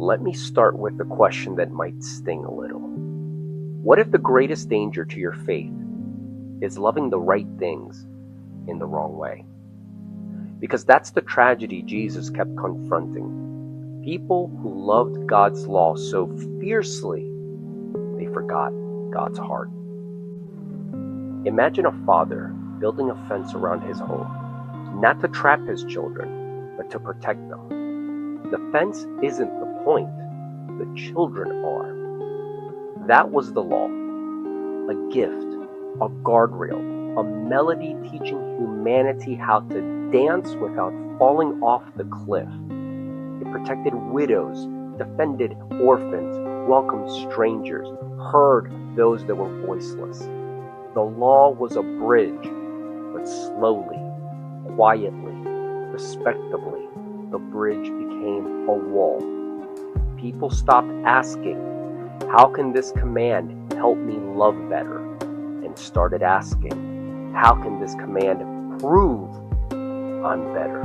Let me start with a question that might sting a little. What if the greatest danger to your faith is loving the right things in the wrong way? Because that's the tragedy Jesus kept confronting. People who loved God's law so fiercely, they forgot God's heart. Imagine a father building a fence around his home, not to trap his children, but to protect them. The fence isn't the point, the children are. That was the law, a gift, a guardrail, a melody teaching humanity how to dance without falling off the cliff. It protected widows, defended orphans, welcomed strangers, heard those that were voiceless. The law was a bridge, but slowly, quietly, respectably, the bridge became a wall. People stopped asking, how can this command help me love better? And started asking, how can this command prove I'm better?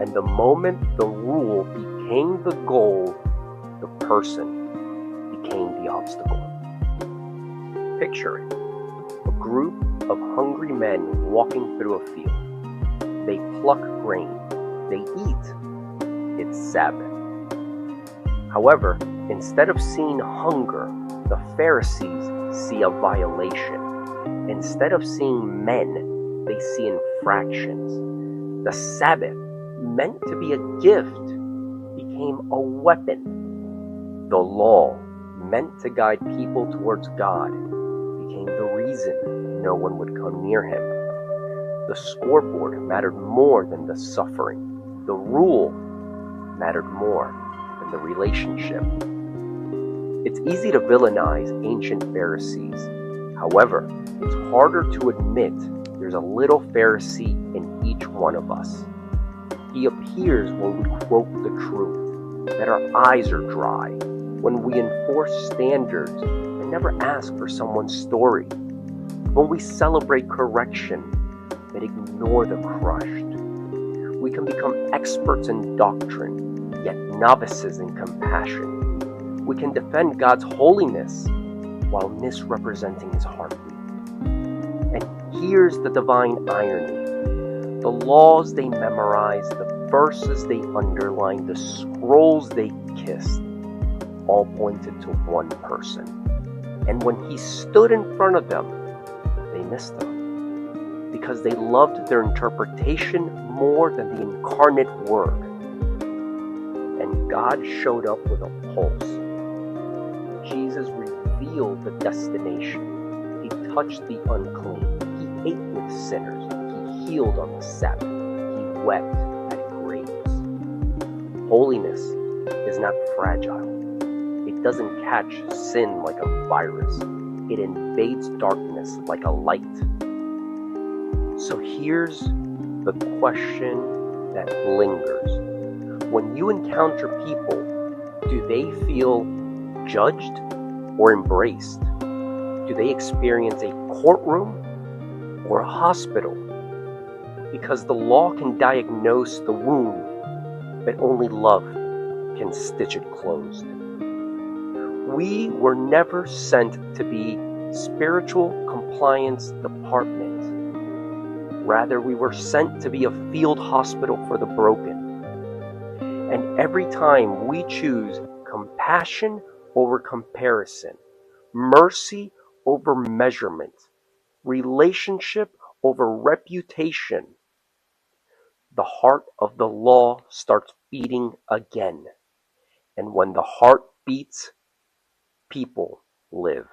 And the moment the rule became the goal, the person became the obstacle. Picture it. A group of hungry men walking through a field. They pluck grain. They eat. It's Sabbath. However, instead of seeing hunger, the Pharisees see a violation. Instead of seeing men, they see infractions. The Sabbath, meant to be a gift, became a weapon. The law, meant to guide people towards God, became the reason no one would come near him. The scoreboard mattered more than the suffering. The rule mattered more than the relationship. It's easy to villainize ancient Pharisees. However, it's harder to admit there's a little Pharisee in each one of us. He appears when we quote the truth, that our eyes are dry, when we enforce standards and never ask for someone's story, when we celebrate correction but ignore the crushed. We can become experts in doctrine, yet novices in compassion. We can defend God's holiness while misrepresenting his heartbeat. And here's the divine irony. The laws they memorized, the verses they underlined, the scrolls they kissed, all pointed to one person. And when he stood in front of them, they missed him, because they loved their interpretation more than the incarnate word. And God showed up with a pulse. Jesus revealed the destination. He touched the unclean. He ate with sinners. He healed on the Sabbath. He wept at graves. Holiness is not fragile. It doesn't catch sin like a virus. It invades darkness like a light. So here's the question that lingers. When you encounter people, do they feel judged or embraced? Do they experience a courtroom or a hospital? Because the law can diagnose the wound, but only love can stitch it closed. We were never sent to be spiritual compliance department. Rather, we were sent to be a field hospital for the broken. And every time we choose compassion over comparison, mercy over measurement, relationship over reputation, the heart of the law starts beating again. And when the heart beats, people live.